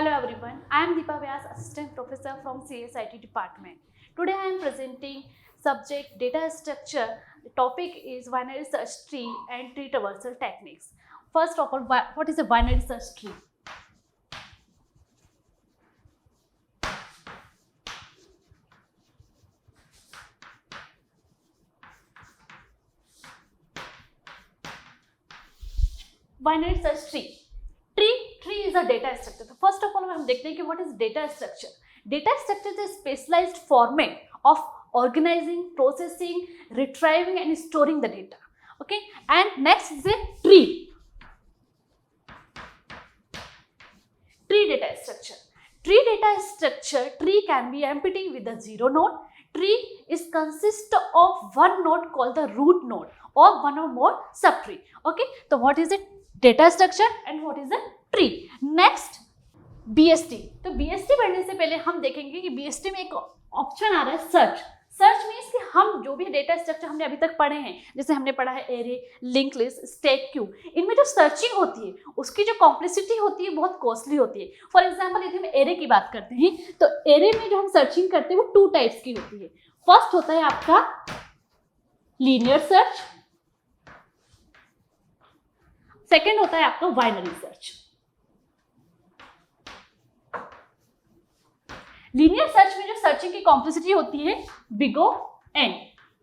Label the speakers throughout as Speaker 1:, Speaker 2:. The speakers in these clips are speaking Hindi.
Speaker 1: Hello everyone, I am Deepa Vyas, Assistant Professor from CSIT Department. Today I am presenting subject data structure. The topic is binary search tree and tree traversal techniques. First of all, what is a binary search tree? Binary search tree. Tree is a data structure. So first of all, हम देखते हैं कि what is data structure. Data structure is a specialized format of organizing, processing, retrieving and storing the data. Okay, and next is a tree. Tree data structure. Tree can be empty with a zero node. Tree is consist of one node called the root node or one or more subtree. Okay, so what is it? Data structure and what is a tree. Next BST. तो BST पढ़ने से पहले हम देखेंगे कि BST में एक ऑप्शन आ रहा है सर्च मीन्स कि हम जो भी डेटा स्ट्रक्चर हमने अभी तक पढ़े हैं, जैसे हमने पढ़ा है array, link list, stack queue, इनमें जो सर्चिंग होती है उसकी जो कॉम्प्लेक्सिटी होती है बहुत कॉस्टली होती है. फॉर एग्जांपल यदि हम एरे की बात करते हैं तो एरे में जो हम सर्चिंग करते हैं वो टू टाइप्स की होती है. फर्स्ट होता है आपका लीनियर सर्च, सेकेंड होता है आपका बाइनरी सर्च. लीनियर सर्च में जो सर्चिंग की कॉम्प्लेक्सिटी होती है big O N.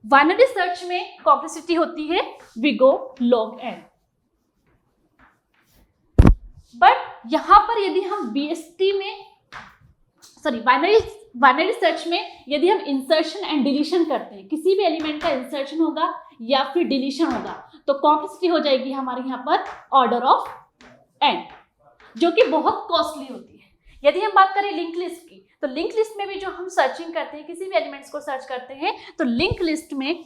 Speaker 1: Binary search में कॉम्प्लेक्सिटी होती है big O log N. But यहां पर यदि हम BST में बाइनरी सर्च में यदि हम इंसर्शन एंड डिलीशन करते हैं, किसी भी एलिमेंट का इंसर्शन होगा या फिर डिलीशन होगा तो कॉम्प्लेक्सिटी हो जाएगी हमारे यहाँ पर ऑर्डर ऑफ n, जो कि बहुत कॉस्टली होती है. यदि हम बात करें लिंक लिस्ट की तो लिंक लिस्ट में भी जो हम सर्चिंग करते हैं, किसी भी एलिमेंट्स को सर्च करते हैं तो लिंक लिस्ट में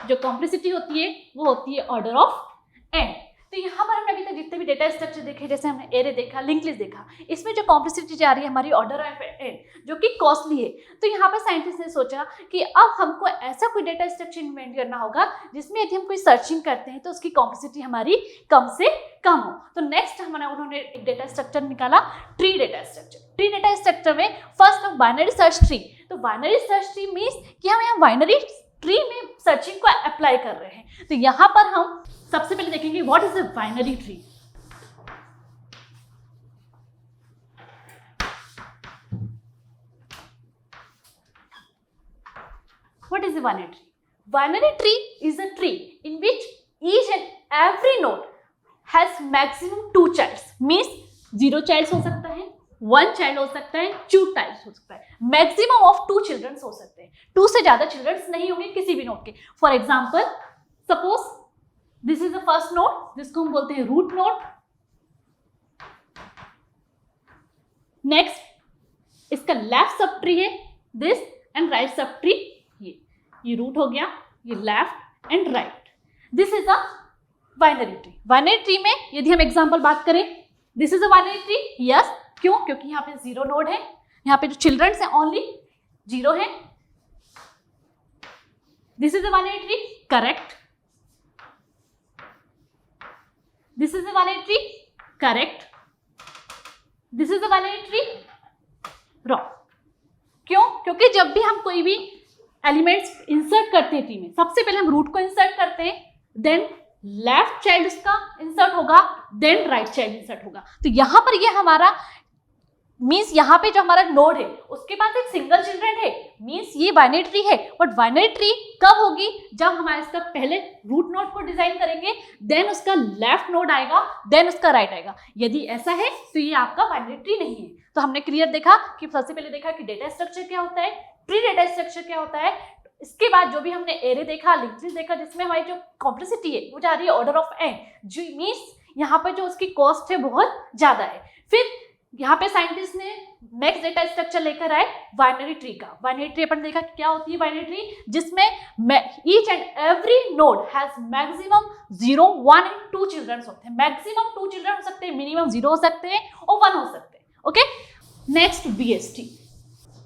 Speaker 1: जो कॉम्प्लेक्सिटी होती है वो होती है ऑर्डर ऑफ n. तो यहाँ पर हमने अभी तक जितने भी डेटा स्ट्रक्चर देखे, जैसे हमने एरे देखा, लिंक लिस्ट देखा, इसमें जो कॉम्प्लेक्सिटी जा रही है हमारी ऑर्डर ऑफ n, जो कि कॉस्टली है. तो यहाँ पर साइंटिस्ट ने सोचा कि अब हमको ऐसा कोई डेटा स्ट्रक्चर इन्वेंट करना होगा जिसमें यदि हम कोई सर्चिंग करते हैं तो उसकी कॉम्प्लेक्सिटी हमारी कम से कम हो. तो नेक्स्ट उन्होंने एक डेटा स्ट्रक्चर निकाला, tree data structure. Tree data structure में first of binary search tree. तो बाइनरी सर्च ट्री मीन्स कि हम यहाँ बाइनरी ट्री में सर्चिंग को अप्लाई कर रहे हैं. तो यहाँ पर हम सबसे पहले देखेंगे what is a binary tree. What is a binary tree? Binary tree is a tree in which each and every node has maximum 2 childs. Means 0 childs हो सकता है, 1 child हो सकता है, 2 childs हो सकता है, maximum of 2 children हो सकते हैं. 2 से ज्यादा children नहीं होंगे किसी भी नोड के. For example suppose this is the first node जिसको हम बोलते हैं रूट नोड. नेक्स्ट इसका लेफ्ट सब ट्री है this and right sub tree ये रूट हो गया, ये left and right. This is a binary tree. Binary tree में यदि हम एग्जांपल बात करें, this is a binary tree. Yes, क्यों? क्योंकि यहाँ पे 0 नोड है, यहाँ पे जो चिल्ड्रंस हैं ओनली 0 है. This is a binary tree. Correct. This is a binary tree. Correct. This is a binary tree. Wrong. क्यों? क्योंकि जब भी हम कोई भी एलिमेंट्स इंसर्ट करते हैं ट्री में, सबसे पहले हम रूट को इंसर्ट करते हैं, देन लेफ्ट चाइल्ड उसका इंसर्ट होगा, देन राइट चाइल्ड इंसर्ट होगा. तो यहां पर ये हमारा मीन्स यहाँ पे जो हमारा नोड है उसके पास एक सिंगल चिल्ड्रन है, मीन्स ये बाइनरी ट्री है. बट बाइनरी ट्री कब होगी? जब हमारे इसका पहले रूट नोड को डिजाइन करेंगे, देन उसका लेफ्ट नोड आएगा, देन उसका राइट आएगा. यदि ऐसा है तो ये आपका बाइनरी ट्री नहीं है. तो हमने क्लियर देखा कि सबसे पहले देखा कि डेटा स्ट्रक्चर क्या होता है, ट्री डेटा स्ट्रक्चर क्या होता है. इसके बाद जो भी हमने एरे देखा, लिंक लिस्ट देखा, जिसमें हमारी जो कॉम्प्लेक्सिटी है वो जा रही है ऑर्डर ऑफ n, जो मीन्स यहाँ पर जो उसकी कॉस्ट है बहुत ज्यादा है. फिर यहाँ पे साइंटिस्ट ने नेक्स्ट डेटा स्ट्रक्चर लेकर आए बाइनरी ट्री का. बाइनरी ट्री अपन देखा कि क्या होती है बाइनरी ट्री, जिसमें each and every node has maximum 0, 1 and 2 children होते हैं. मैक्सिमम 2 चिल्ड्रन हो सकते हैं, मिनिमम 0 हो सकते हैं और 1 हो सकते हैं. ओके. Next BST.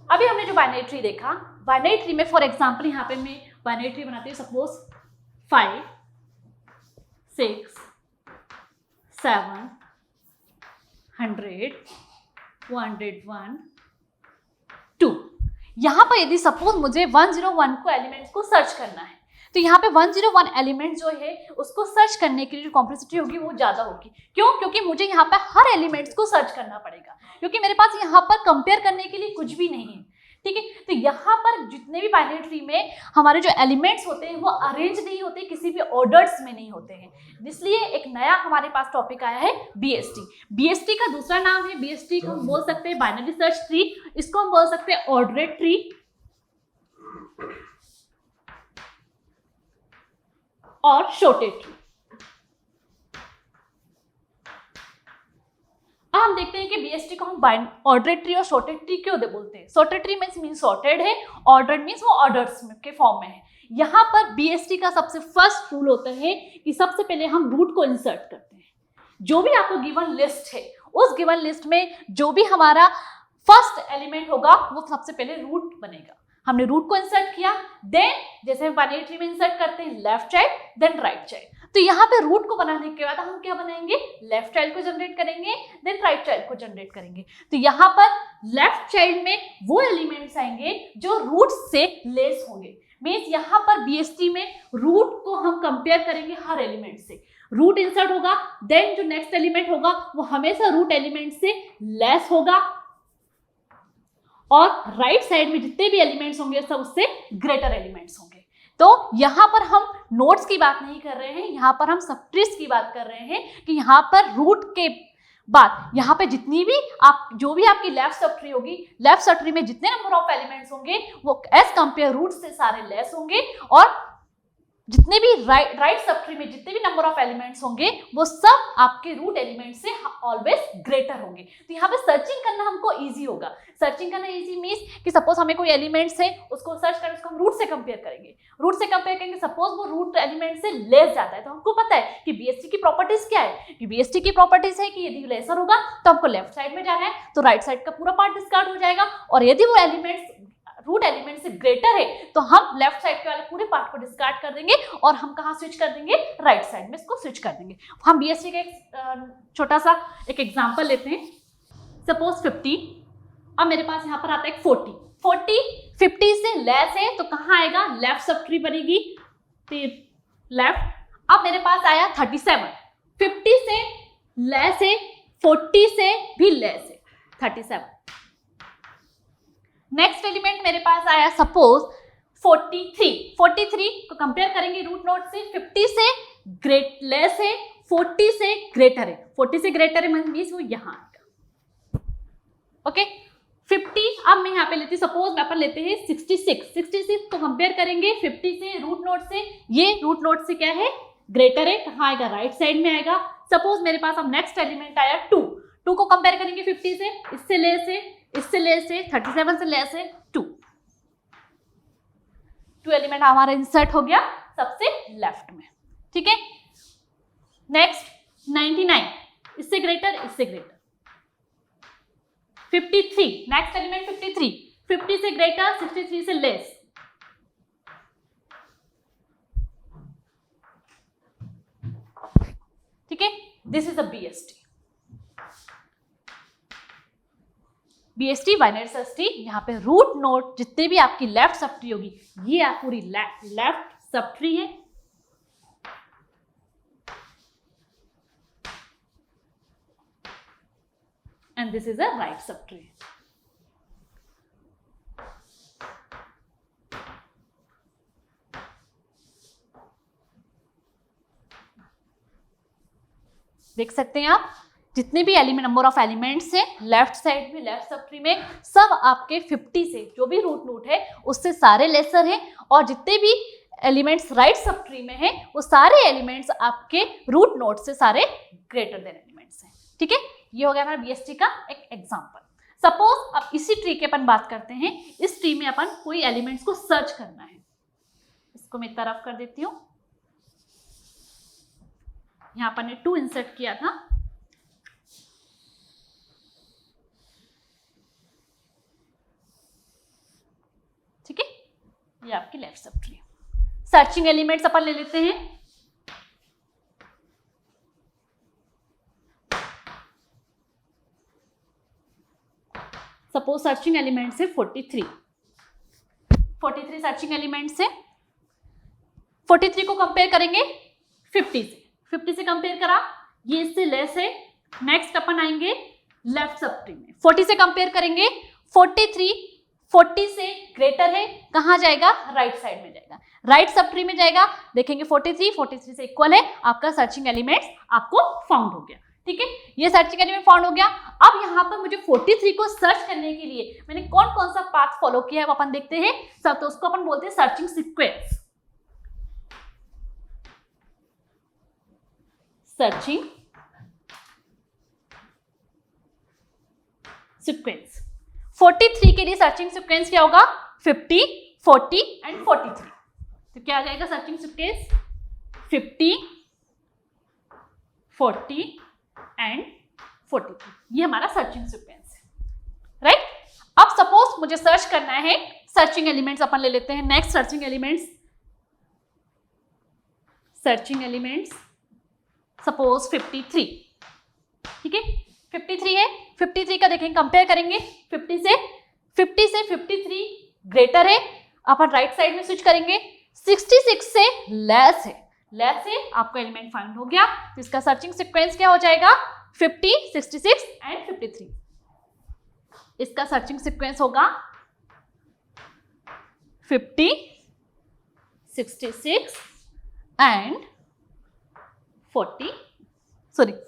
Speaker 1: अभी हमने जो बाइनरी ट्री देखा, बाइनरी ट्री में फॉर एग्जांपल यहाँ पे मैं बाइनरी ट्री बनाती हूँ. सपोज 5, 6, 7 100 201 2। यहाँ पर यदि सपोज मुझे 101 को एलिमेंट्स को सर्च करना है तो यहाँ पे 101 एलिमेंट जो है उसको सर्च करने के लिए जो कॉम्प्लेक्सिटी होगी वो ज़्यादा होगी। क्यों? क्योंकि मुझे यहाँ पर हर एलिमेंट्स को सर्च करना पड़ेगा, क्योंकि मेरे पास यहाँ पर कंपेयर करने के लिए कुछ भी नहीं है। ठीक है, तो यहाँ पर जितने भी बाइनरी ट्री में हमारे जो एलिमेंट्स होते हैं वो अरेंज नहीं होते, किसी भी ऑर्डर्स में नहीं होते हैं। इसलिए एक नया हमारे पास टॉपिक आया है बीएसटी। बीएसटी का दूसरा नाम है, बीएसटी को हम बोल सकते हैं बाइनरी सर्च ट्री, इसको हम बोल सकते हैं ऑर्डरेड ट्री और शॉर्टेड ट्री। अब हम देखते हैं कि बीएसटी को हम ऑर्डरेड ट्री और शॉर्टेड ट्री क्यों बोलते हैं। शॉर्टेड ट्री मीन्स सॉर्टेड है, ऑर्डर्ड मीन्स वो ऑर्डर्स के फॉर्म में है। यहाँ पर बीएसटी का सबसे फर्स्ट रूल होता है कि सबसे पहले हम रूट को इंसर्ट करते हैं। जो भी आपको गिवन लिस्ट है उस गिवन लिस्ट में जो भी हमारा फर्स्ट एलिमेंट होगा वो सबसे पहले रूट बनेगा। हमने रूट को इंसर्ट किया, देन जैसे हम बाइनरी ट्री में इंसर्ट करते हैं left child then right child, तो यहाँ पे रूट को बनाने के बाद हम क्या बनाएंगे, लेफ्ट चाइल्ड को जनरेट करेंगे देन राइट चाइल्ड को जनरेट करेंगे। तो यहाँ पर लेफ्ट चाइल्ड में वो एलिमेंट्स आएंगे जो रूट से लेस होंगे। मीन्स यहाँ पर बीएसटी में रूट को हम कंपेयर करेंगे हर एलिमेंट से। रूट इंसर्ट होगा देन जो नेक्स्ट एलिमेंट होगा वो हमेशा रूट एलिमेंट से लेस होगा और राइट साइड में जितने भी एलिमेंट्स होंगे सब उससे ग्रेटर एलिमेंट्स होंगे। तो यहाँ पर हम नोड्स की बात नहीं कर रहे हैं, यहाँ पर हम सबट्रीज की बात कर रहे हैं कि यहाँ पर रूट के बाद यहाँ पे जितनी भी आप जो भी आपकी लेफ्ट सबट्री होगी, लेफ्ट सबट्री में जितने नंबर ऑफ एलिमेंट्स होंगे वो एज कंपेयर रूट से सारे लेस होंगे और जितने भी राइट सबट्री में जितने भी नंबर ऑफ एलिमेंट्स होंगे वो सब आपके रूट एलिमेंट से ऑलवेज ग्रेटर होंगे। तो यहाँ पे सर्चिंग करना हमको इजी होगा। सर्चिंग करना इजी मीन्स कि सपोज हमें कोई एलिमेंट्स है उसको सर्च करें, उसको हम रूट से कंपेयर करेंगे। रूट से कंपेयर करेंगे, सपोज वो रूट एलिमेंट से लेस जाता है तो हमको पता है कि बीएसटी की प्रॉपर्टीज क्या है, कि बीएसटी की प्रॉपर्टीज है कि यदि लेसर होगा तो हमको लेफ्ट साइड में जाना है, तो राइट साइड का पूरा पार्ट डिस्कार्ड हो जाएगा, और यदि वो एलिमेंट्स रूट एलिमेंट से ग्रेटर है तो हम लेफ्ट साइड के वाले पूरे पार्ट को डिस्कार्ड कर देंगे और हम कहाँ स्विच कर देंगे, राइट साइड में इसको स्विच कर देंगे। हम बीएसटी का एक छोटा सा एक एग्जांपल लेते हैं। सपोज 50, अब मेरे पास यहाँ पर आता है 40 50 से लेस है तो कहाँ आएगा, लेफ्ट सबट्री बनेगी लेफ्ट। अब मेरे पास आया 37, 50 से लेस है, 40 से भी लेस है 37। नेक्स्ट एलिमेंट मेरे पास आया सपोज 43 को कंपेयर करेंगे रूट नोड से, 50 से लेस है, 40 से ग्रेटर है, 40 से ग्रेटर है मींस वो यहाँ आएगा। ओके 50, अब मैं यहाँ पे लेती हूँ, सपोज अपन लेते हैं 66 को कंपेयर करेंगे 50 से रूट नोड से, ये रूट नोड से क्या है, ग्रेटर है, कहाँ आएगा, राइट साइड में आएगा। सपोज मेरे पास अब नेक्स्ट एलिमेंट आया 2 को कंपेयर करेंगे 50 से, इससे लेस है, इससे लेस है, 37 से लेस है 2 एलिमेंट हमारा इंसर्ट हो गया सबसे लेफ्ट में। ठीक है, नेक्स्ट 99, इससे ग्रेटर, इससे ग्रेटर। 53, नेक्स्ट एलिमेंट 53, 50 से ग्रेटर, 63 से लेस। ठीक है, this is a BST. BST binary search tree, यहाँ पे रूट नोड जितने भी आपकी लेफ्ट सबट्री होगी, ये आप पूरी लेफ्ट सबट्री है, and this is a right subtree. देख सकते हैं आप जितने भी एलिमेंट नंबर ऑफ एलिमेंट्स हैं लेफ्ट साइड में, लेफ्ट सबट्री में, सब आपके 50 से जो भी रूट नोड है उससे सारे लेसर हैं, और जितने भी एलिमेंट्स राइट सबट्री में हैं वो सारे एलिमेंट्स आपके रूट नोड से सारे ग्रेटर देन एलिमेंट्स हैं। ठीक है, ये हो गया हमारा बीएसटी का एक एग्जांपल। सपोज अब इसी ट्री की अपन बात करते हैं, इस ट्री में अपन कोई एलिमेंट्स को सर्च करना है, इसको मैं तरफ कर देती हूँ। यहाँ पर ने 2 इंसर्ट किया था, ठीक है, ये आपकी लेफ्ट सबट्री। सर्चिंग एलिमेंट्स अपन ले लेते हैं। सपोज सर्चिंग एलिमेंट से 43 सर्चिंग एलिमेंट से 43 को कंपेयर करेंगे 50 से कंपेयर करा, ये इससे लेस है। नेक्स्ट अपन आएंगे लेफ्ट सब ट्री में, 40 से कंपेयर करेंगे, 43 40 से ग्रेटर है, कहाँ जाएगा, राइट साइड में जाएगा, राइट सब ट्री में जाएगा। देखेंगे 43 से इक्वल है, आपका सर्चिंग एलिमेंट्स आपको फाउंड हो गया। ठीक है, ये सर्चिंग एलिमेंट फाउंड हो गया। अब यहाँ पर मुझे 43 को सर्च करने के लिए मैंने कौन कौन सा पाथ फॉलो किया है वो अपन देखते हैं सब। तो उसको अपन बोलते हैं सर्चिंग सीक्वेंस। सर्चिंग सीक्वेंस 43 के लिए सर्चिंग सीक्वेंस क्या होगा, 50, 40 एंड 43। तो क्या आ जाएगा सर्चिंग सीक्वेंस, 50, 40 एंड 43। ये हमारा सर्चिंग सीक्वेंस है, राइट। अब सपोज मुझे सर्च करना है सर्चिंग एलिमेंट्स, अपन ले लेते हैं next searching elements. Searching elements suppose 53, ठीक है, 53 है। 53 का देखेंगे, कंपेयर करेंगे 50 से 53 ग्रेटर है, अपन राइट साइड में स्विच करेंगे। 66 से लेस है, आपको एलिमेंट फाइंड हो गया। इसका सर्चिंग सीक्वेंस क्या हो जाएगा, 50, 66 एंड 53। इसका सर्चिंग सीक्वेंस होगा 50, 66 एंड 53।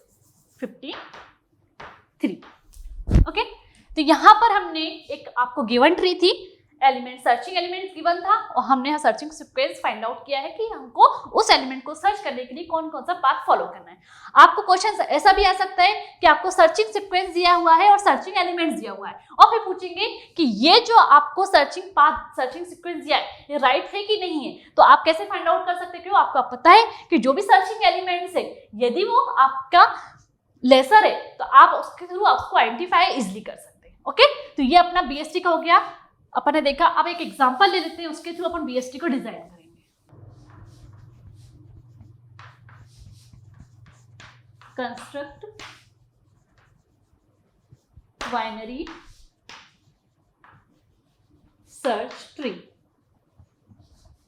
Speaker 1: ओके, तो यहां पर हमने एक आपको गिवन ट्री थी, एलिमेंट सर्चिंग एलिमेंट गिवन था, और हमने यहाँ सर्चिंग सीक्वेंस फाइंड आउट किया है कि हमको उस एलिमेंट को सर्च करने के लिए कौन कौन सा पाथ फॉलो करना है। आपको क्वेश्चन ऐसा भी आ सकता है कि आपको सर्चिंग सीक्वेंस दिया हुआ है और सर्चिंग एलिमेंट्स दिया हुआ है, और फिर पूछेंगे कि ये जो आपको सर्चिंग पाथ सर्चिंग सीक्वेंस दिया है ये राइट है कि नहीं है। तो आप कैसे फाइंड आउट कर सकते हैं, क्यों आपको पता है कि जो भी सर्चिंग एलिमेंट्स है यदि वो आपका लेसर है तो आप उसके थ्रू उसको आइडेंटिफाई इजिली कर सकते हैं। ओके, तो ये अपना बीएसटी का हो गया, अपन ने देखा। अब एक एग्जांपल ले लेते हैं, उसके थ्रू अपन बीएसटी को डिजाइन करेंगे। Construct binary search tree,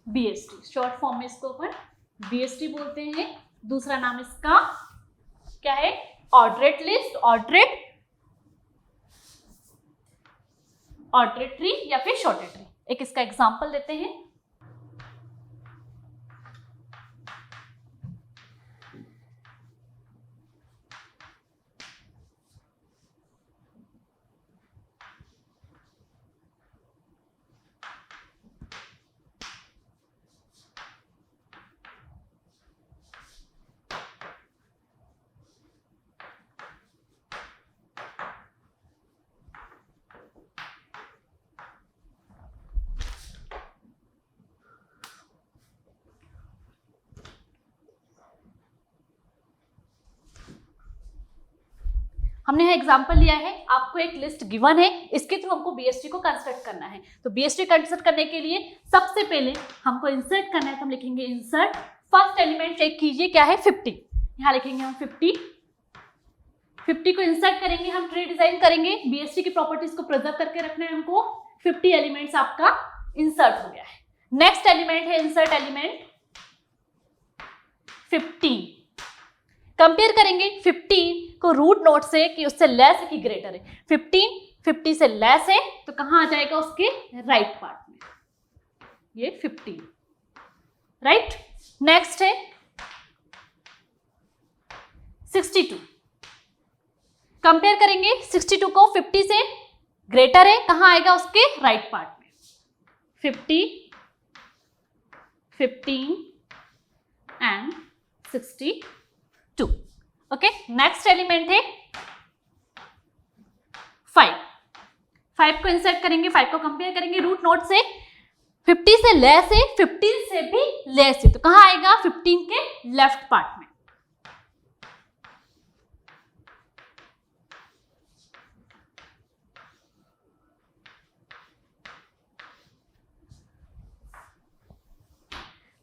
Speaker 1: BST short form में इसको अपन बीएसटी बोलते हैं। दूसरा नाम इसका क्या है, ऑर्डरेट लिस्ट, ऑर्डरेट ट्री या फिर शॉर्टेड ट्री। एक इसका एग्जांपल देते हैं। हमने यहाँ एग्जांपल लिया है, आपको एक लिस्ट गिवन है, इसके थ्रू हमको बीएसटी को कंस्ट्रक्ट करना है। तो बीएसटी कंस्ट्रक्ट करने के लिए सबसे पहले हमको इंसर्ट करना है, तो हम लिखेंगे इंसर्ट। फर्स्ट एलिमेंट चेक कीजिए क्या है, 50। यहाँ लिखेंगे हम 50 को इंसर्ट करेंगे, हम ट्री डिजाइन करेंगे। बीएसटी की प्रॉपर्टीज को प्रिजर्व करके रखना है हमको। 50 एलिमेंट्स आपका इंसर्ट हो गया है। नेक्स्ट एलिमेंट है इंसर्ट एलिमेंट 15। कंपेयर करेंगे 15 को रूट नोड से कि उससे लेस है कि ग्रेटर है। 50 से लेस है तो कहां आ जाएगा, उसके राइट पार्ट में, ये 15, राइट। नेक्स्ट है 62। कंपेयर करेंगे 62 को 50 से ग्रेटर है, कहां आएगा, उसके राइट पार्ट में। 50, 15 एंड 62। ओके, नेक्स्ट एलिमेंट है 5 को इंसर्ट करेंगे, 5 को कंपेयर करेंगे रूट नोड से। 50 से लेस है, 15 से भी लेस है, तो कहां आएगा, 15 के लेफ्ट पार्ट में।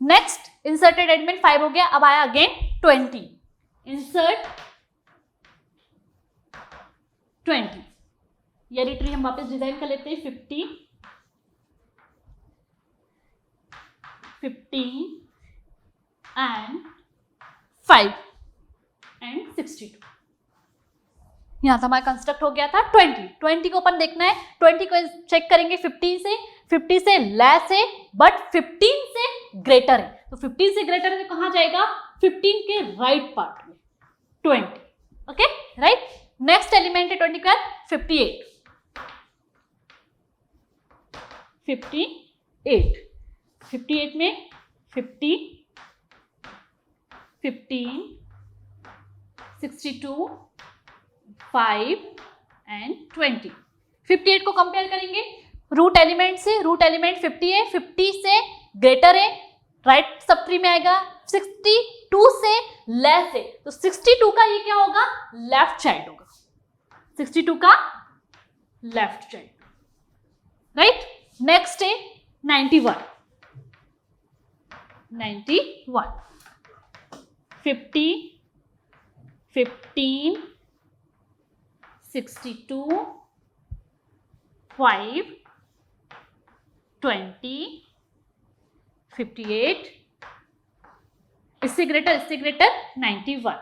Speaker 1: नेक्स्ट इंसर्टेड एलिमेंट 5 हो गया। अब आया अगेन 20। इंसर्ट 20, ये वाली ट्री हम वापस डिजाइन कर लेते हैं. 50, 15 एंड 5 एंड 62. यहाँ से हमारा कंस्ट्रक्ट हो गया था 20 को अपन देखना है. 20 को चेक करेंगे 50 से लेस है बट 15 से ग्रेटर है. तो 15 से ग्रेटर है तो कहाँ जाएगा? 15 के राइट पार्ट में 20. Okay right. नेक्स्ट एलिमेंट है 20 का 58. 58 में 50, 15, 62, 5 एंड 20. 58 को कंपेयर करेंगे रूट एलिमेंट से. रूट एलिमेंट 50 है, 50 से ग्रेटर है, राइट सब ट्री में आएगा. 62 से लेस है तो 62 का ये क्या होगा? लेफ्ट चाइल्ड होगा. 62 का लेफ्ट चाइल्ड. राइट. नेक्स्ट है 91. 50, 15, 62, 5, 20, 58. इससे ग्रेटर 91.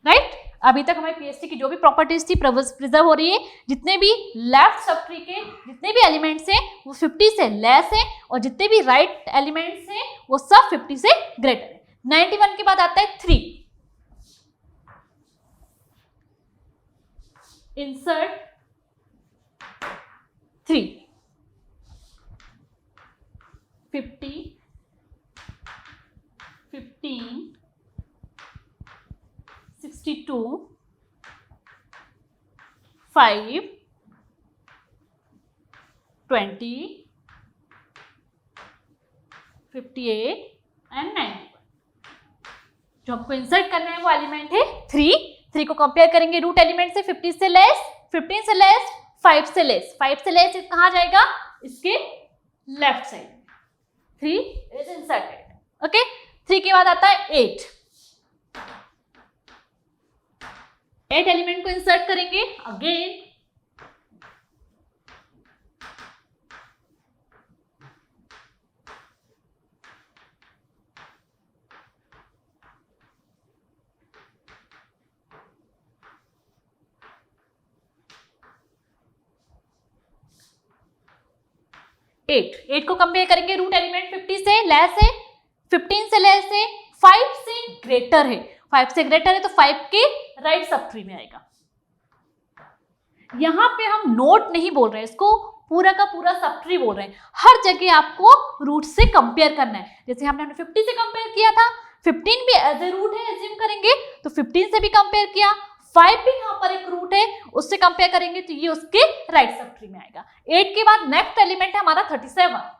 Speaker 1: राइट. अभी तक हमारी पीएसटी की जो भी प्रॉपर्टीज थी प्रिजर्व हो रही है. जितने भी लेफ्ट सब ट्री के जितने भी एलिमेंट्स हैं वो 50 से लेस है और जितने भी राइट एलिमेंट्स हैं वो सब 50 से ग्रेटर है. 91 के बाद आता है 3. इंसर्ट 3. 50, 15, 62, 5, 20, 58 एंड 91. जो आपको इंसर्ट करना है वो एलिमेंट है 3 को कंपेयर करेंगे रूट एलिमेंट से. 50 से लेस, 15 से लेस, 5 से लेस. 5 से लेस कहाँ जाएगा? इसके left side. 3 is inserted. Okay. 3 के बाद आता है 8. 8 एलिमेंट को इंसर्ट करेंगे अगेन. एट को कंपेयर करेंगे रूट एलिमेंट 50 से लेस है, 15 से लेस है, 5 से ग्रेटर है. 5 से ग्रेटर है तो 5 के राइट सब ट्री में आएगा. यहां पे हम नोट नहीं बोल रहे हैं, इसको पूरा का पूरा सब ट्री बोल रहे हैं. हर जगह आपको रूट से कंपेयर करना है. जैसे हमने 50 से कंपेयर किया था, 15 भी एज ए रूट है एज्यूम करेंगे तो 15 से भी कंपेयर किया. 5 भी यहाँ पर एक रूट है, उससे कंपेयर करेंगे तो ये उसके राइट सब ट्री में आएगा. 8 के बाद नेक्स्ट एलिमेंट है हमारा 37.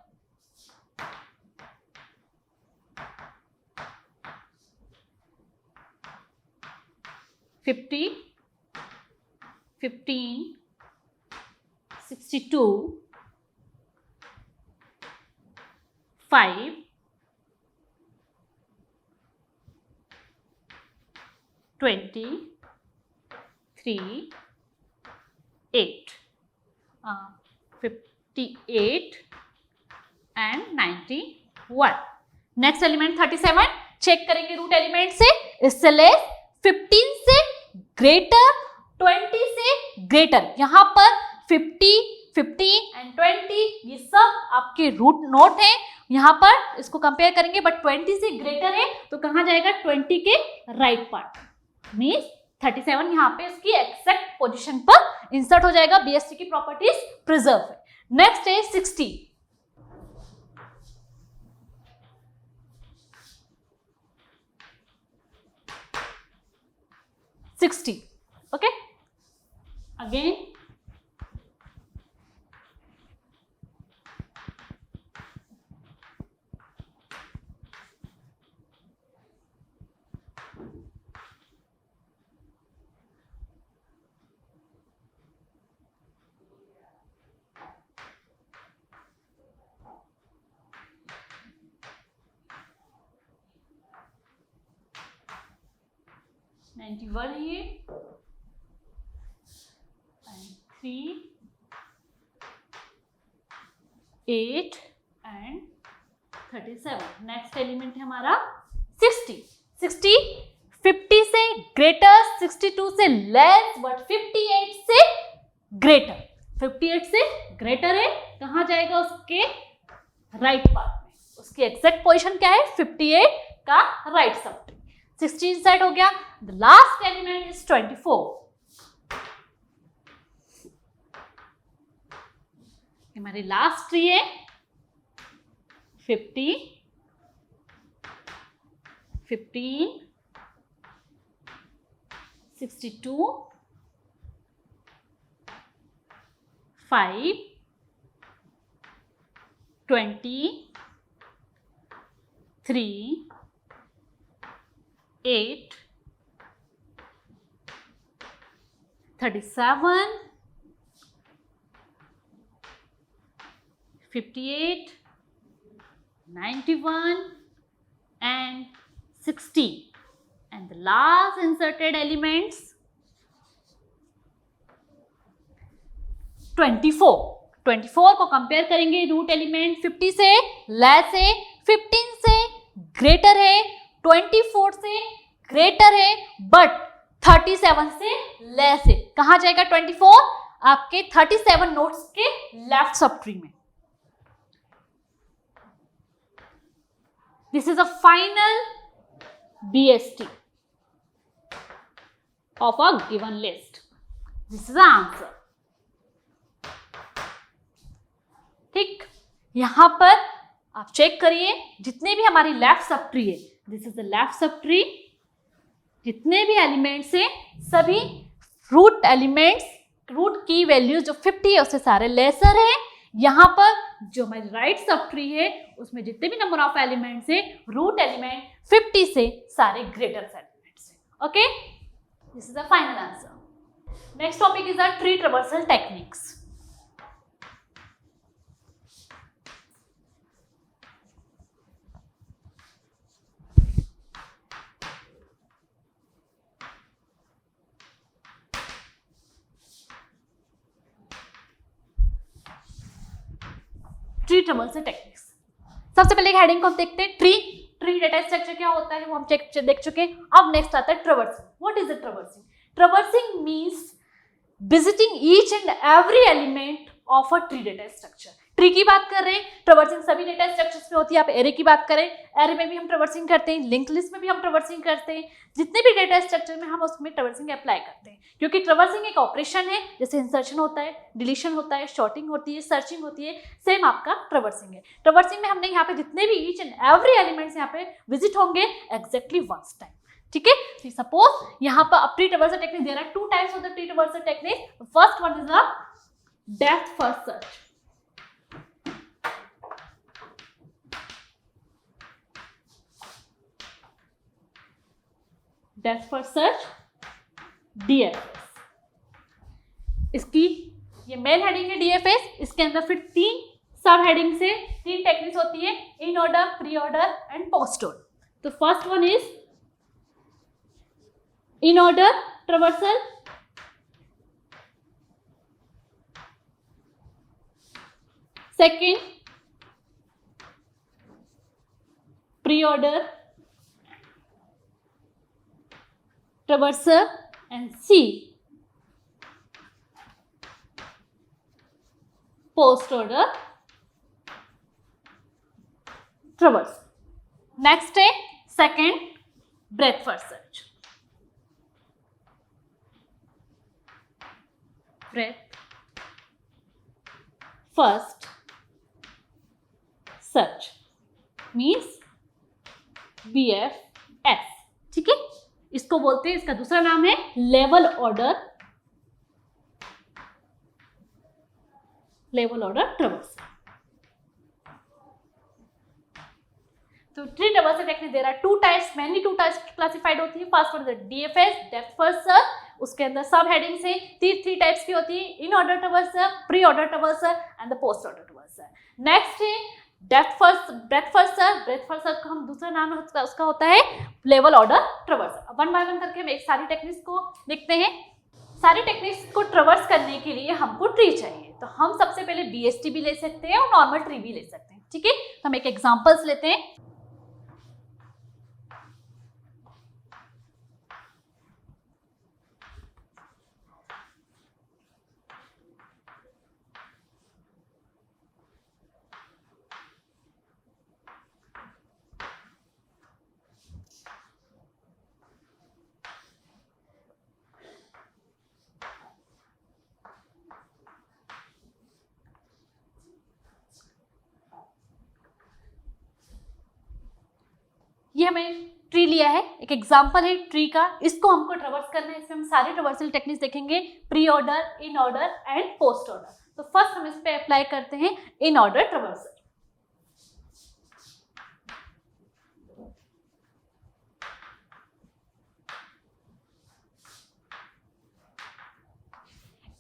Speaker 1: 50, 15, 62, 5, 20, 3, 8, 58 and 91. नेक्स्ट एलिमेंट 37 चेक करेंगे रूट एलिमेंट से. इससे लेस, 15 से ग्रेटर, 20 से ग्रेटर. यहां पर 50, 15 एंड 20 ये सब आपके रूट नोट है. यहां पर इसको कंपेयर करेंगे बट 20 से ग्रेटर है तो कहां जाएगा? 20 के राइट पार्ट. मीन्स 37 यहाँ पे इसकी एक्सैक्ट पोजीशन पर इंसर्ट हो जाएगा. बीएसटी की प्रॉपर्टीज प्रिजर्व है. नेक्स्ट है 60. 60. Okay. Again. $91 here and 3, 8 and 37. Next element है हमारा 60. 50 से ग्रेटर, 62 से लेस, बट 58 से ग्रेटर. 58 से ग्रेटर है, कहाँ जाएगा? उसके राइट पार्ट में. उसकी एग्जैक्ट पोजीशन क्या है? 58 का राइट सबट्री. 60 इनसाइड हो गया. The last element is 24. हमारी लास्ट ट्री है 50, 15, 62, 5, 20, 3, 8, 37, 58, 91 and 60. And the last inserted elements 24. 24 को कंपेयर करेंगे रूट एलिमेंट 50 से लेस है, 15 से ग्रेटर है, 24 से ग्रेटर है, बट 37 से लेस है. कहाँ जाएगा 24? आपके 37 नोड्स के लेफ्ट सब ट्री में. This is a final BST of a given list. This is the answer. ठीक, यहां पर आप चेक करिए जितने भी हमारी लेफ्ट सब ट्री है, this is the left sub tree. जितने भी एलिमेंट्स है सभी रूट एलिमेंट्स, रूट की वैल्यूज जो 50 है उससे सारे लेसर है. यहाँ पर जो हमारी राइट सब ट्री है उसमें जितने भी नंबर ऑफ एलिमेंट्स है, रूट एलिमेंट 50 से सारे ग्रेटर एलिमेंट्स है. Okay, this is the final answer. Next topic is the tree traversal techniques. Tree traversal techniques. सबसे पहले हेडिंग को हम देखते हैं. ट्री डेटा स्ट्रक्चर क्या होता है वो हम देख चुके हैं. अब नेक्स्ट आता है traversing. What is the traversing? Traversing means visiting each and every element of a tree data structure. Tree की बात कर रहे हैं, ट्रवर्सिंग सभी डेटा स्ट्रक्चर्स में होती है. आप एरे की बात करें, एरे में भी हम ट्रवर्सिंग करते हैं, लिंक लिस्ट में भी हम ट्रवर्सिंग करते हैं. जितने भी डेटा स्ट्रक्चर में हम उसमें ट्रवर्सिंग अप्लाई करते हैं, क्योंकि ट्रवर्सिंग एक ऑपरेशन है. जैसे इंसर्शन होता है, डिलीशन होता है, शॉर्टिंग होती है, सर्चिंग होती है, सेम आपका ट्रवर्सिंग है. ट्रवर्सिंग में हमने यहाँ पे जितने भी ईच एंड एवरी एलिमेंट्स यहाँ पे विजिट होंगे एग्जैक्टली वंस टाइम. ठीक है, सपोज यहाँ पर अब tree traversal technique, there are 2 types of the tree traversal technique. First one is the depth first search. Depth first search, DFS. इसकी ये मेन हेडिंग है DFS. इसके अंदर फिर 3 सब हेडिंग से 3 टेक्निक्स होती है, in order, pre order and post order. तो first one is in order traversal. Second pre order traversal, and C post order traversal. Next है second breadth first search. Breadth first search means BFS. ठीक है, इसको बोलते हैं, इसका दूसरा नाम है लेवल ऑर्डर ट्रवर्सल. तो tree traversal technique there are 2 types, mainly 2 types classified होती है. First one is DFS, depth first search. उसके अंदर सब हेडिंग्स है 3 टाइप्स की होती है, in order traversal, pre order traversal and the post order traversal. Next है ब्रेथ फर्स्ट सर्च का हम दूसरा नाम है उसका होता है level order traversal. One by one करके हम एक सारी टेक्निक्स को देखते हैं. सारी टेक्निक्स को ट्रेवर्स करने के लिए हमको ट्री चाहिए, तो हम सबसे पहले BST भी ले सकते हैं और नॉर्मल ट्री भी ले सकते हैं। ठीक है, तो हम एक एग्जांपल्स लेते हैं। ये हमें ट्री लिया है, एक एग्जांपल है ट्री का, इसको हमको ट्रेवर्स करना है। इसमें हम सारे ट्रेवर्सल टेक्निक्स देखेंगे, pre order, in order and post order. तो फर्स्ट हम इस पे अप्लाई करते हैं in order traversal.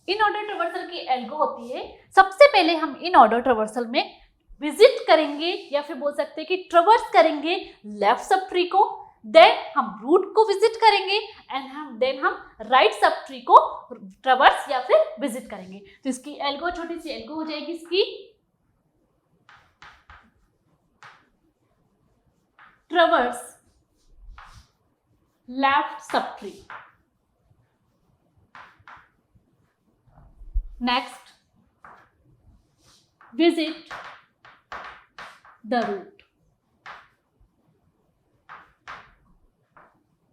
Speaker 1: In order traversal की एल्गो होती है, सबसे पहले हम इन ऑर्डर ट्रेवर्सल में विजिट करेंगे या फिर बोल सकते हैं कि ट्रेवर्स करेंगे लेफ्ट सब ट्री को, देन हम रूट को विजिट करेंगे एंड देन हम राइट सब ट्री को ट्रेवर्स या फिर विजिट करेंगे। तो इसकी एल्गो, छोटी सी एल्गो हो जाएगी इसकी, ट्रेवर्स left sub tree, next visit the root,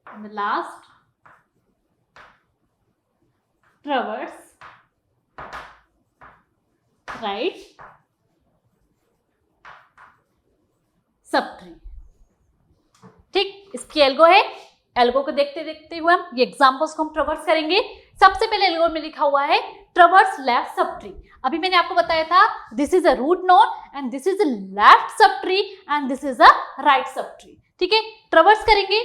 Speaker 1: and the last traverse right subtree। ठीक, इसकी एल्गो है, एल्गो को देखते देखते हुए हम ये एग्जांपल्स को हम ट्रेवर्स करेंगे। सबसे पहले एल्गो में लिखा हुआ है ट्रेवर्स लेफ्ट सब ट्री। अभी मैंने आपको बताया था this is a root node and this is a left subtree and this is a right subtree. ठीक है, ट्रेवर्स करेंगे,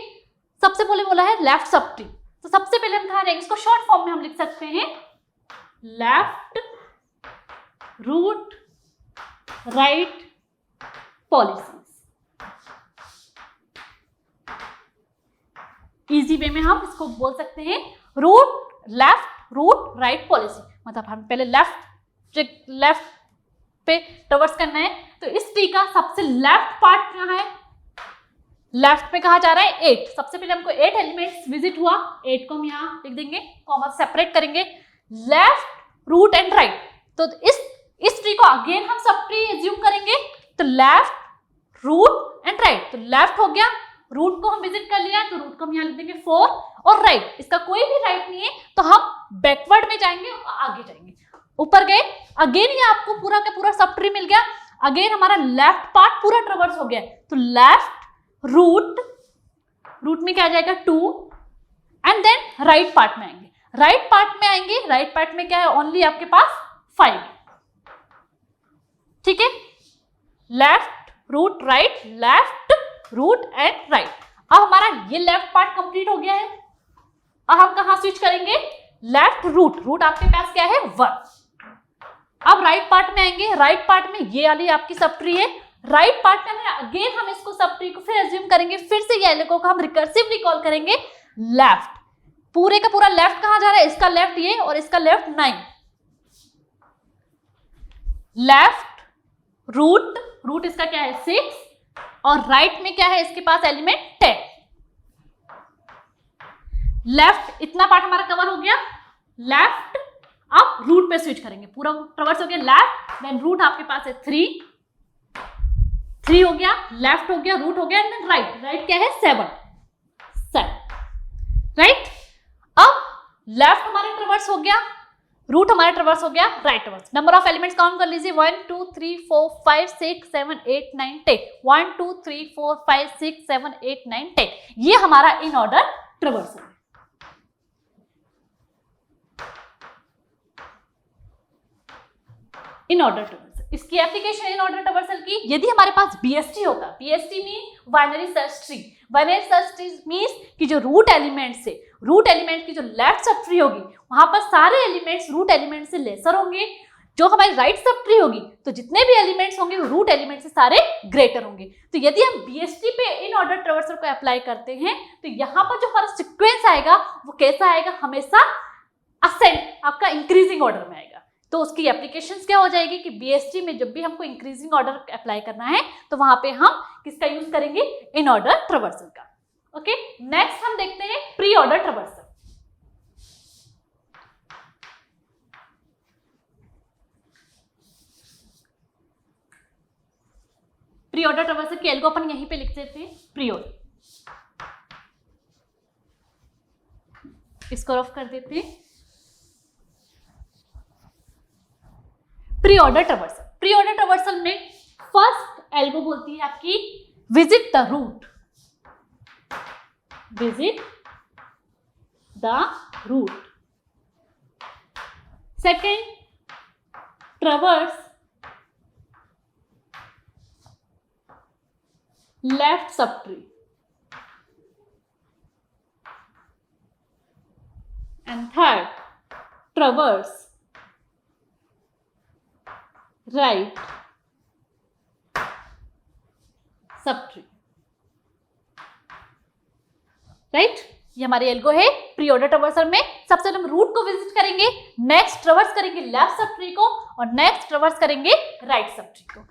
Speaker 1: सबसे पहले बोला है लेफ्ट सब ट्री, तो सबसे पहले हम कहा इसको शॉर्ट फॉर्म में हम लिख सकते हैं left root right policies. Easy way में हम इसको बोल सकते हैं root left root right policy. मतलब हम पहले लेफ्ट पे ट्रेवर्स करना है, तो इस ट्री का सबसे लेफ्ट पार्ट कहाँ है, लेफ्ट पे कहा जा रहा है 8। सबसे पहले हमको 8 एलिमेंट्स विजिट हुआ, 8 को हम यहाँ लिख देंगे, कॉमा सेपरेट करेंगे, लेफ्ट रूट एंड राइट। तो इस ट्री को अगेन हम सब ट्री एज्यूम करेंगे, तो लेफ्ट रूट एंड राइट। तो लेफ्ट हो गया, रूट को हम विजिट कर लिया, तो रूट को हम यहाँ लिख देंगे 4, और राइट, इसका कोई भी राइट नहीं है तो हम बैकवर्ड में जाएंगे और आगे जाएंगे। ऊपर गए, अगेन ये आपको पूरा का पूरा सब ट्री मिल गया, अगेन हमारा लेफ्ट पार्ट पूरा ट्रेवर्स हो गया, तो लेफ्ट रूट में क्या आ जाएगा 2, एंड देन राइट पार्ट में आएंगे। राइट पार्ट में क्या है, ओनली आपके पास 5। ठीक है, left root right, left root and right. अब हमारा ये लेफ्ट पार्ट कंप्लीट हो गया है। अब हम कहां स्विच करेंगे, लेफ्ट रूट आपके पास क्या है 1। अब राइट पार्ट में आएंगे, राइट पार्ट में ये वाली आपकी सब ट्री है, राइट पार्ट में अगेन हम इसको सब ट्री को फिर एज्यूम करेंगे, फिर से ये एल्गो को हम रिकर्सिवली कॉल करेंगे लेफ्ट। पूरे का पूरा लेफ्ट कहां जा रहा है, इसका लेफ्ट ये और इसका लेफ्ट 9। लेफ्ट रूट इसका क्या है 6, और राइट में क्या है इसके पास एलिमेंट 10। लेफ्ट इतना पार्ट हमारा कवर हो गया, लेफ्ट। अब रूट पे स्विच करेंगे, पूरा ट्रेवर्स हो गया लेफ्ट, देन रूट आपके पास है 3 हो गया, लेफ्ट हो गया, रूट हो गया, देन राइट क्या है 7 राइट। अब लेफ्ट हमारे ट्रेवर्स हो गया, रूट हमारा ट्रेवर्स हो गया, right ट्रेवर्स। Number of elements count कर लीजिए, 1 2 3 4 5 6 7 8 9 10। 1 2 3 4 5 6 7 8 9 10, ये हमारा इन ऑर्डर ट्रेवर्स है। इन ऑर्डर ट्रेवर्सल, इसकी एप्लीकेशन इन ऑर्डर ट्रेवर्सल की, यदि हमारे पास BST होता, BST mean binary search tree. Binary search tree means कि जो रूट एलिमेंट की जो लेफ्ट सब ट्री होगी, वहां पर सारे एलिमेंट्स रूट एलिमेंट से लेसर होंगे। जो हमारी राइट सब ट्री होगी, तो जितने भी एलिमेंट्स होंगे वो रूट एलिमेंट से सारे ग्रेटर होंगे। तो यदि हम BST पे इन ऑर्डर ट्रेवर्सल को अप्लाई करते हैं, तो यहाँ पर जो हमारा सीक्वेंस आएगा वो कैसा आएगा, हमेशा असेंड आपका इंक्रीजिंग ऑर्डर में आएगा। तो उसकी एप्लीकेशंस क्या हो जाएगी कि बीएसटी में जब भी हमको इंक्रीजिंग ऑर्डर अप्लाई करना है तो वहां पे हम किसका यूज करेंगे, इन ऑर्डर ट्रैवर्सल का। ओके, नेक्स्ट हम देखते हैं preorder traversal. Preorder traversal की एल्गो अपन यहीं पे लिख देते हैं, प्री ऑर्डर, इसको रफ कर देते हैं। Preorder traversal, preorder traversal में फर्स्ट एल्गो बोलती है आपकी visit the root, visit the root. Second, traverse left subtree, and third, traverse right subtree, right. ये हमारी एल्गो है प्री ऑर्डर ट्रैवर्सल में। सबसे पहले हम रूट को विजिट करेंगे, नेक्स्ट ट्रैवर्स करेंगे लेफ्ट सब ट्री को, और नेक्स्ट ट्रैवर्स करेंगे राइट सब ट्री को।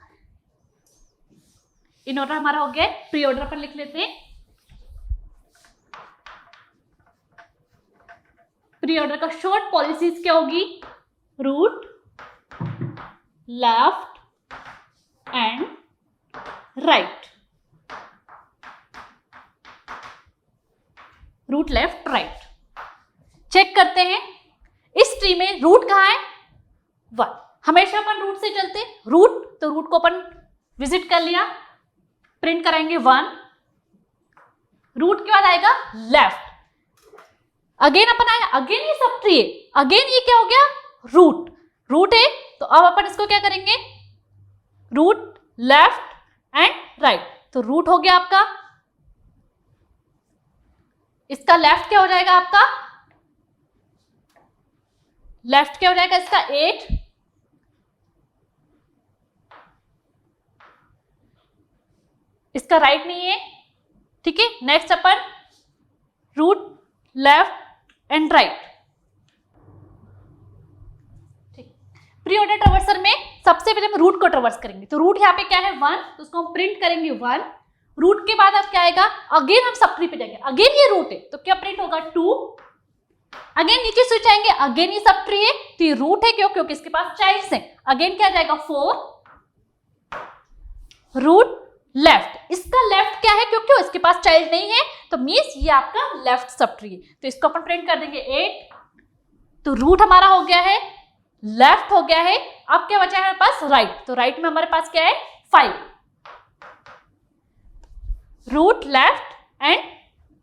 Speaker 1: इन ऑर्डर हमारा हो गया, प्री ऑर्डर पर लिख लेते हैं। प्री ऑर्डर का शॉर्ट पॉलिसीज क्या होगी, root left and right, root left right. Check करते हैं इस ट्री में रूट कहाँ है, 1। हमेशा अपन रूट से चलते, रूट तो रूट को अपन विजिट कर लिया, प्रिंट कराएंगे 1, रूट के बाद आएगा लेफ्ट, अगेन अपन आया, अगेन ये सब ट्री है, अगेन ये क्या हो गया, रूट, रूट है तो अब अपन इसको क्या करेंगे, रूट लेफ्ट एंड राइट। तो रूट हो गया आपका, इसका लेफ्ट क्या हो जाएगा आपका, लेफ्ट क्या हो जाएगा इसका 8, इसका राइट नहीं है, ठीक है। नेक्स्ट अपन रूट लेफ्ट एंड राइट, ठीक। प्री ऑर्डर ट्रैवर्सल में सबसे पहले हम रूट को ट्रैवर्स करेंगे, तो रूट यहाँ पे क्या है 1, तो उसको हम प्रिंट करेंगे 1। रूट के बाद अब क्या आएगा, अगेन हम सब ट्री पे जाएंगे, अगेन ये रूट है तो क्या प्रिंट होगा 2, अगेन नीचे स्विच आएंगे, अगेन ये सब ट्री है तो ये रूट है, क्यों, क्योंकि इसके पास चाइल्ड्स हैं, अगेन क्या जाएगा 4, रूट लेफ्ट, इसका लेफ्ट क्या है, क्योंकि इसके पास चाइल्ड नहीं है तो मींस ये आपका लेफ्ट सब ट्री है, तो इसको अपन प्रिंट कर देंगे 8। तो रूट हमारा हो गया है, लेफ्ट हो गया है, अब क्या बचा है हमारे पास राइट, तो राइट में हमारे पास क्या है 5, root left and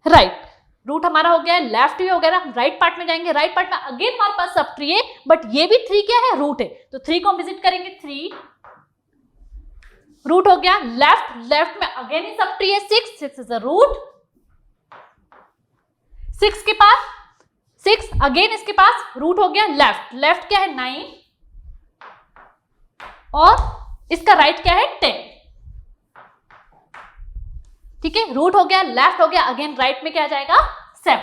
Speaker 1: right. Root हमारा हो गया है, लेफ्ट भी हो गया ना, राइट पार्ट में जाएंगे, राइट पार्ट में अगेन हमारे पास सब ट्री है, बट ये भी 3 क्या है, रूट है, तो 3 को हम विजिट करेंगे, 3 रूट हो गया, लेफ्ट, लेफ्ट में अगेन ही सब ट्री है 6, 6 इज अ रूट, 6 के पास 6, अगेन इसके पास रूट हो गया, लेफ्ट, लेफ्ट क्या है 9, और इसका राइट क्या है 10, ठीक है। रूट हो गया, लेफ्ट हो गया, अगेन राइट में क्या आ जाएगा 7,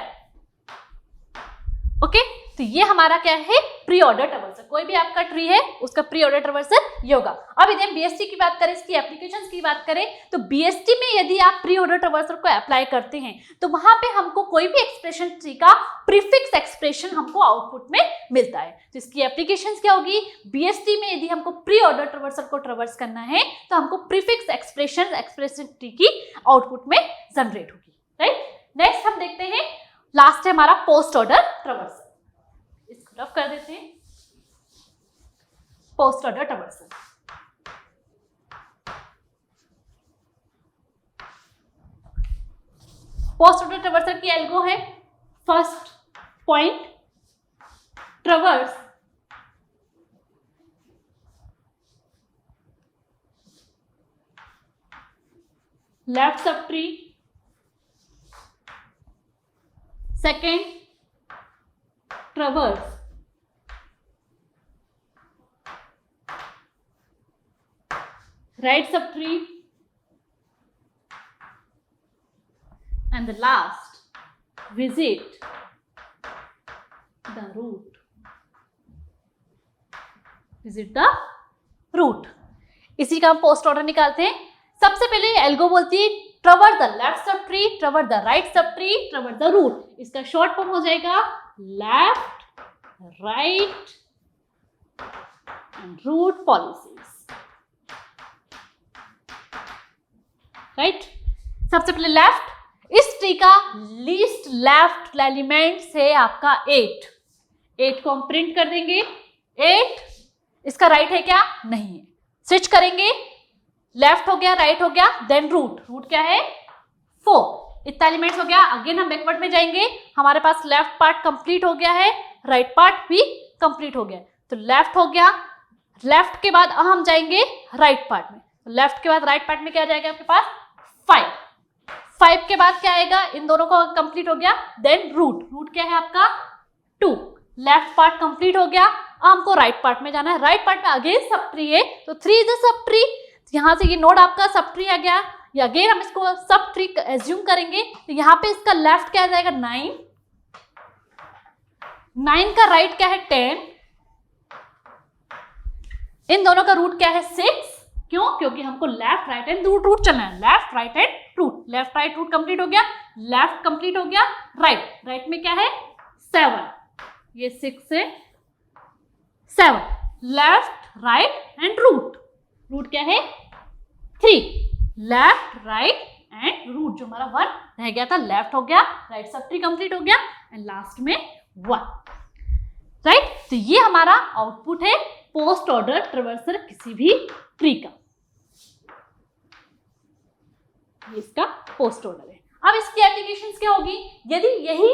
Speaker 1: ओके। तो ये हमारा क्या है, प्री ऑर्डर ट्रैवर्सल। कोई भी आपका ट्री है उसका प्री ऑर्डर ट्रैवर्सल ये होगा। अब यदि हम बीएसटी की बात करें, इसकी एप्लीकेशंस की बात करें, तो बीएसटी में यदि आप प्री ऑर्डर ट्रैवर्सल को अप्लाई करते हैं तो वहां पे हमको कोई भी एक्सप्रेशन ट्री का प्रीफिक्स एक्सप्रेशन हमको आउटपुट में मिलता है। तो इसकी एप्लीकेशंस क्या होगी, बीएसटी में यदि हमको प्री ऑर्डर ट्रैवर्सल को ट्रैवर्स करना है तो हमको प्रीफिक्स एक्सप्रेशन ट्री की आउटपुट में जनरेट होगी, राइट। नेक्स्ट हम देखते हैं, लास्ट है हमारा पोस्ट ऑर्डर ट्रैवर्सल, इसको रफ कर देते हैं, postorder traversal. Postorder traversal की एल्गो है, first point traverse left subtree, second traverse right subtree, and the last visit the root, visit the root. इसी का हम पोस्ट ऑर्डर निकालते हैं। सबसे पहले एल्गो बोलती है traverse the left subtree, traverse the right subtree, traverse the root. इसका शॉर्ट फॉर्म हो जाएगा left, right and root policies, right. सबसे पहले लेफ्ट, इस ट्री का लीस्ट लेफ्ट एलिमेंट है आपका 8। 8 को हम प्रिंट कर देंगे। 8 इसका राइट है क्या? नहीं है। स्विच करेंगे, लेफ्ट हो गया, राइट हो गया, देन रूट। रूट क्या है? 4। इतना एलिमेंट्स हो गया। अगेन हम बैकवर्ड में जाएंगे, हमारे पास लेफ्ट पार्ट कंप्लीट हो गया है, राइट पार्ट भी कंप्लीट हो गया। तो लेफ्ट हो गया, लेफ्ट के बाद अब हम जाएंगे राइट पार्ट में। लेफ्ट के बाद राइट पार्ट में क्या जाएगा आपके पास? 5। 5 के बाद क्या आएगा? इन दोनों को कंप्लीट हो गया, देन रूट। रूट क्या है आपका? 2। लेफ्ट पार्ट कंप्लीट हो गया, अब हमको राइट पार्ट में जाना है। राइट पार्ट में अगेन सब ट्री है, तो 3 इज अ सब ट्री। यहां से ये नोड आपका सब ट्री आ गया, या अगेन हम इसको सब ट्री एज्यूम करेंगे। तो यहाँ पे इसका लेफ्ट क्या आ जाएगा? 9। 9 का राइट क्या है? 10। इन दोनों का रूट क्या है? 6। क्यों? क्योंकि हमको left right and root root चलना है। Left right and root, left right root complete हो गया, लेफ्ट कंप्लीट हो गया, राइट। राइट में क्या है? 7। ये 6 से 7, left right and root. Root क्या है? 3। लेफ्ट राइट एंड रूट, जो हमारा 1 रह गया था, लेफ्ट हो गया, राइट सब ट्री कंप्लीट हो गया, एंड लास्ट में 1, राइट। तो ये हमारा आउटपुट है पोस्ट ऑर्डर ट्रैवर्सल किसी भी ट्री का। ये इसका पोस्ट ऑर्डर है। अब इसकी एप्लीकेशंस क्या होगी? यदि यही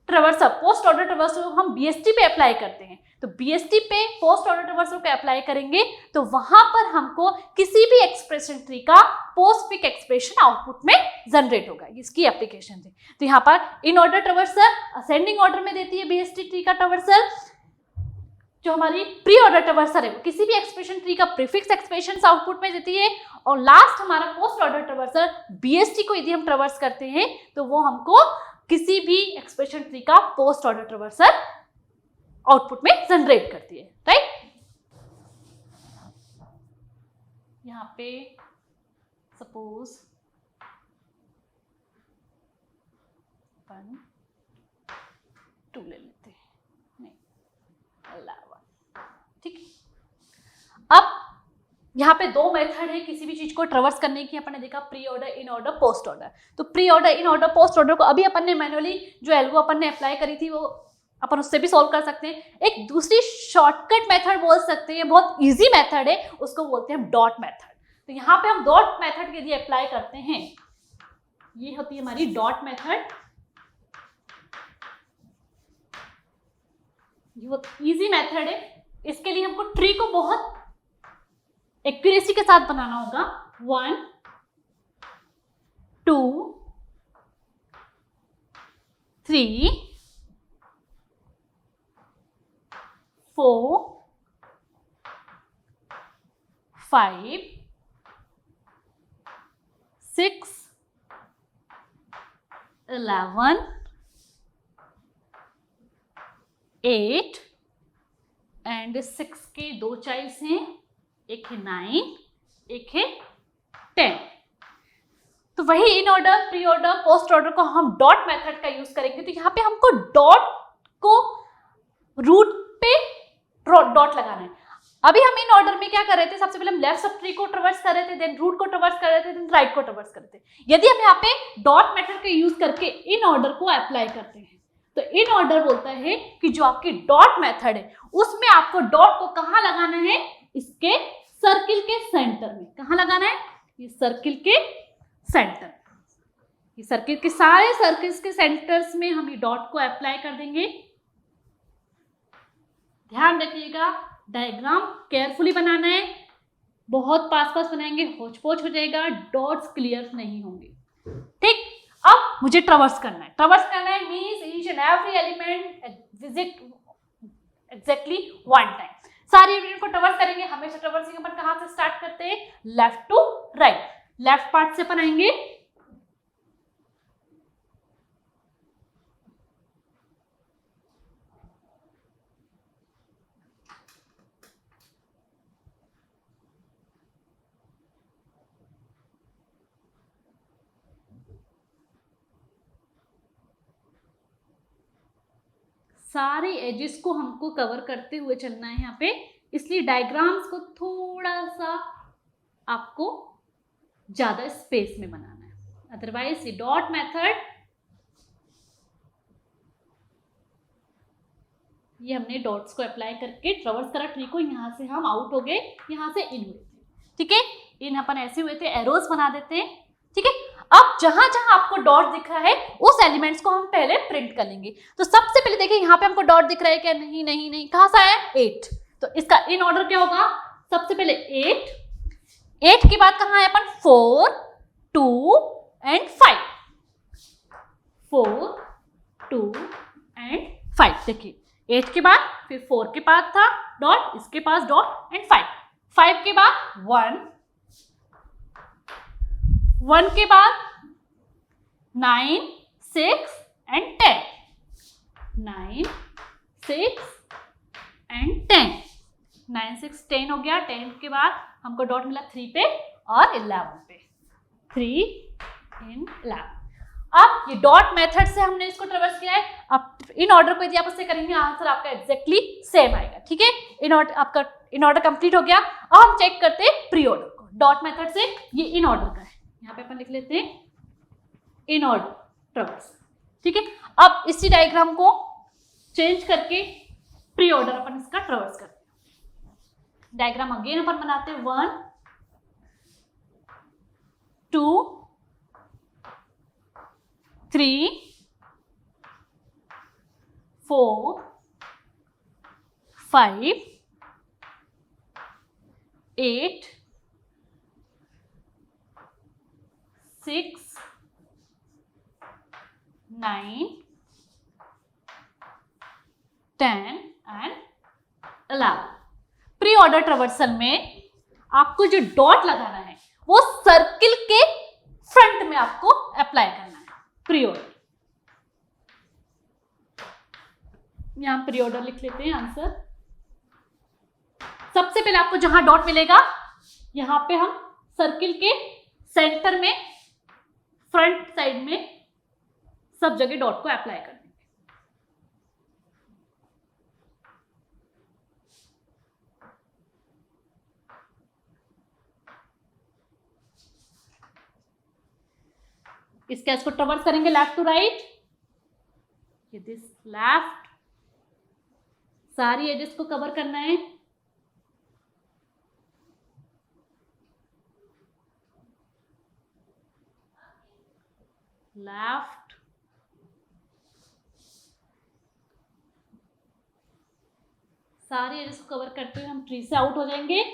Speaker 1: ट्रैवर्सल, पोस्ट ऑर्डर ट्रैवर्सल को हम बीएसटी पे अप्लाई करते हैं, तो बीएसटी पे पोस्ट ऑर्डर ट्रैवर्सल को अप्लाई करेंगे तो वहां पर हमको किसी भी एक्सप्रेशन ट्री का पोस्ट पिक एक्सप्रेशन आउटपुट में जनरेट होगा। इसकी एप्लीकेशन है। तो यहाँ पर in order traversal ascending order में देती है बीएसटी ट्री का ट्रैवर्सल। जो हमारी प्री ऑर्डर ट्रैवर्सल है वो किसी भी एक्सप्रेशन ट्री का प्रीफिक्स एक्सप्रेशन आउटपुट में देती है। और लास्ट हमारा पोस्ट ऑर्डर ट्रैवर्सल बीएसटी को यदि हम ट्रैवर्स करते हैं तो वो हमको किसी भी एक्सप्रेशन ट्री का पोस्ट ऑर्डर ट्रैवर्सल आउटपुट में जनरेट करती है, राइट। यहां पे सपोज 1 2 ले लेते हैं, नहीं 11, ठीक। अब यहाँ पे 2 मेथड है किसी भी चीज को ट्रैवर्स करने की। अपन ने देखा pre order, in order, post order. तो pre order, in order, post order को अभी अपन ने मैनुअली जो एल्गो अपन ने अप्लाई करी थी वो अपन उससे भी सॉल्व कर सकते हैं। एक दूसरी शॉर्टकट मेथड बोल सकते हैं, बहुत इजी मेथड है, उसको बोलते हैं हम डॉट मेथड। तो यहाँ पे हम डॉट मेथड के लिए अप्लाई करते हैं। ये होती है हमारी डॉट मेथड। ये बहुत इजी मेथड है। इसके लिए हमको ट्री को बहुत एक्यूरेसी के साथ बनाना होगा। 1 2 3 4 5 6 11 8 एंड 6 के 2 चाइल्ड्स हैं, एक है 9, एक है 10। तो वही इन order, pre order, post order को हम डॉट मेथड का यूज करेंगे। तो यहाँ पे हमको डॉट को रूट पे डॉट लगाना है। अभी हम इन ऑर्डर में क्या कर रहे थे? सबसे पहले हम लेफ्ट सब ट्री को ट्रैवर्स कर रहे थे, देन रूट को ट्रैवर्स कर रहे थे, देन राइट को ट्रैवर्स कर रहे थे। यदि हम यहाँ पे डॉट मेथड का यूज करके इन ऑर्डर को अप्लाई करते हैं तो इन ऑर्डर बोलता है कि जो आपकी डॉट मेथड है उसमें आपको डॉट को कहाँ लगाना है? इसके सर्किल के सेंटर में। कहाँ लगाना है? ये सर्किल के सेंटर। ये सर्किल के सारे सर्किल्स के सेंटर्स में हम ये डॉट को अप्लाई कर देंगे। ध्यान रखिएगा, डायग्राम केयरफुली बनाना है। बहुत पास पास बनाएंगे होच पोच हो जाएगा, डॉट्स क्लियर नहीं होंगे, ठीक। अब मुझे ट्रैवर्स करना है। ट्रैवर्स करना है means each and every element visit exactly 1 time. सारी एलिमेंट को ट्रैवर्स करेंगे। हमेशा ट्रैवर्सिंग अपन कहाँ से स्टार्ट करते हैं? Left to right. Left part से अपन आएंगे, सारे एजेस को हमको कवर करते हुए चलना है यहाँ पे, इसलिए डायग्राम्स को थोड़ा सा आपको ज्यादा स्पेस में बनाना है, अदरवाइज ये डॉट मेथड, ये हमने डॉट्स को अप्लाई करके ट्रेवर्स करा ट्री को, यहाँ से हम आउट हो गए, यहाँ से इन हुए थे, ठीक है, इन अपन ऐसे हुए थे, एरोज बना देते हैं, ठीक है। अब जहां जहां आपको डॉट दिख रहा है उस एलिमेंट्स को हम पहले प्रिंट कर लेंगे। तो सबसे पहले देखिए यहाँ पे हमको डॉट दिख रहा है क्या? नहीं नहीं नहीं, कहां सा है? 8। तो इसका इन ऑर्डर क्या होगा? सबसे पहले 8, 8 के बाद कहां है अपन? 4, 2 एंड 5, 4, 2 एंड 5। देखिए 8 के बाद फिर 4 के पास था डॉट, इसके पास डॉट एंड 5, 5 के बाद 1, 1 के बाद 9, 6 एंड 10, 9, 6 एंड 10, 9, 6, 10 हो गया। 10 के बाद हमको डॉट मिला 3 पे और 11 पे, 3 इन 11। अब ये डॉट मेथड से हमने इसको ट्रेवर्स किया है। अब इन ऑर्डर को यदि आप उससे करेंगे आंसर आपका एग्जैक्टली सेम आएगा, ठीक है। इन ऑर्डर आपका इन ऑर्डर कंप्लीट हो गया। अब हम चेक करते हैं प्री ऑर्डर को। डॉट मेथड से ये इन ऑर्डर का है, यहाँ पे अपन लिख लेते हैं इन ऑर्डर ट्रेवर्स, ठीक है। अब इसी डायग्राम को चेंज करके प्री ऑर्डर अपन इसका ट्रेवर्स करते हैं। डायग्राम अगेन अपन बनाते हैं 1, 2, 3, 4, 5, 8, 6, 9, 10 एंड 11। प्री ऑर्डर ट्रेवर्सल में आपको जो डॉट लगाना है वो सर्किल के फ्रंट में आपको अप्लाई करना है। प्री ऑर्डर, यहां प्री ऑर्डर लिख लेते हैं आंसर। सबसे पहले आपको जहां डॉट मिलेगा यहां पे हम सर्किल के सेंटर में, फ्रंट साइड में सब जगह डॉट को अप्लाई कर देंगे। इस केस को ट्रेवर्स करेंगे left to right, this left, सारी एजेस को कवर करना है। लेफ्ट, सारी एजेस को कवर करते हुए हम ट्री से आउट हो जाएंगे,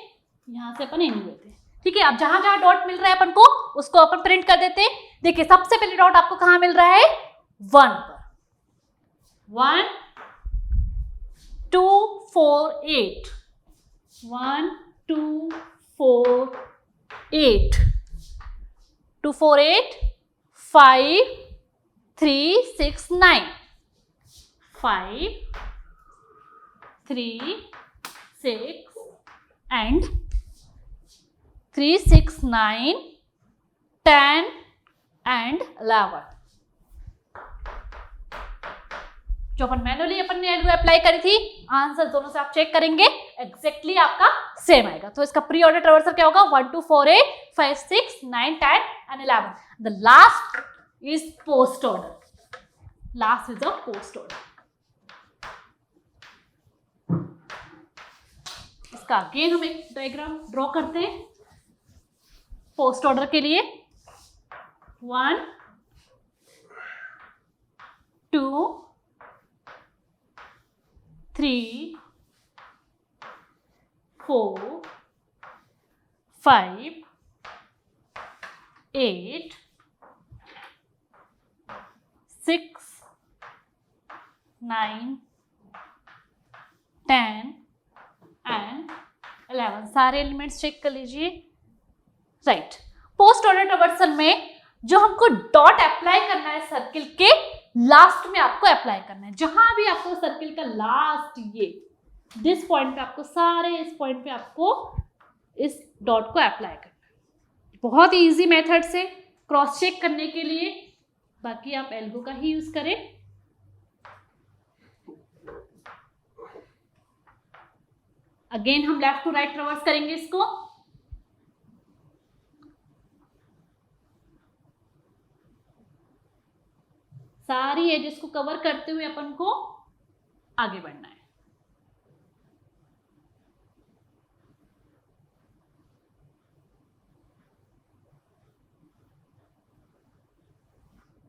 Speaker 1: यहां से अपन इन हुए थे, ठीक है। अब जहां जहां डॉट मिल रहा है अपन को उसको अपन प्रिंट कर देते हैं। देखिए सबसे पहले डॉट आपको कहां मिल रहा है? 1 पर, 1, 2, 4, 8, 1, 2, 4, 8, 2, 4, 8, 5, 3, 6, 9, 5, 3, 6 and 3, 6, 9, 10 and 11। जो अपन मैनुअली अपन ने वैल्यू अप्लाई करी थी, आंसर दोनों से आप चेक करेंगे एग्जैक्टली आपका सेम आएगा। तो इसका प्री ऑर्डर ट्रेवर्सल क्या होगा? 1, 2, 4, 8, 5, 6, 9, 10 and 11। The last is post order, last is a post order. इसका अगेन हम एक डायग्राम ड्रॉ करते हैं पोस्ट ऑर्डर के लिए। 1, 2, 3, 4, 5, 8, 6, 9, 10 एंड 11। सारे एलिमेंट्स चेक कर लीजिए। राइट, पोस्ट ऑर्डर ट्रेवर्सल में जो हमको डॉट अप्लाई करना है सर्किल के लास्ट में आपको अप्लाई करना है। जहां भी आपको सर्किल का लास्ट ये दिस पॉइंट पे आपको सारे इस पॉइंट पे आपको इस डॉट को अप्लाई करना है। बहुत ही इजी मेथड से क्रॉस चेक करने के लिए, बाकी आप एल्गो का ही यूज करें। अगेन हम लेफ्ट टू राइट ट्रेवर्स करेंगे इसको। सारी एजेस को कवर करते हुए अपन को आगे बढ़ना है।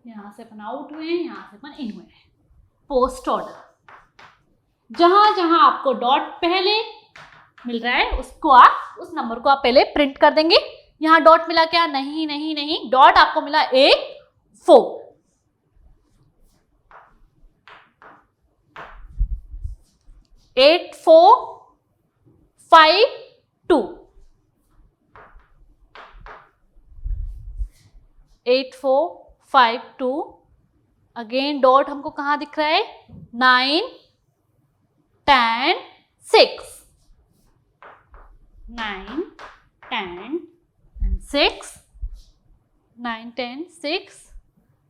Speaker 1: यहां से अपन आउट हुए हैं, यहां से अपन इन हुए हैं। पोस्ट ऑर्डर, जहां जहां आपको डॉट पहले मिल रहा है उसको आप, उस नंबर को आप पहले प्रिंट कर देंगे। यहां डॉट मिला क्या? नहीं नहीं नहीं, डॉट आपको मिला 4। 8 4 5 2, 8 4 5 2। अगेन डॉट हमको कहाँ दिख रहा है? 9 10 6, 9 10 6, 9 10 6,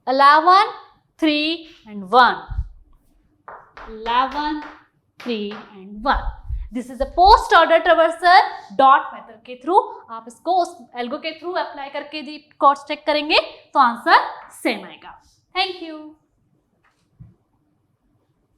Speaker 1: 11 3 and 1, 11 3 and 1। This is a post order traversal dot method के थ्रू। आप इसको उस एल्गो के थ्रू अप्लाई करके यदि कोड्स चेक करेंगे तो आंसर सेम आएगा। Thank you.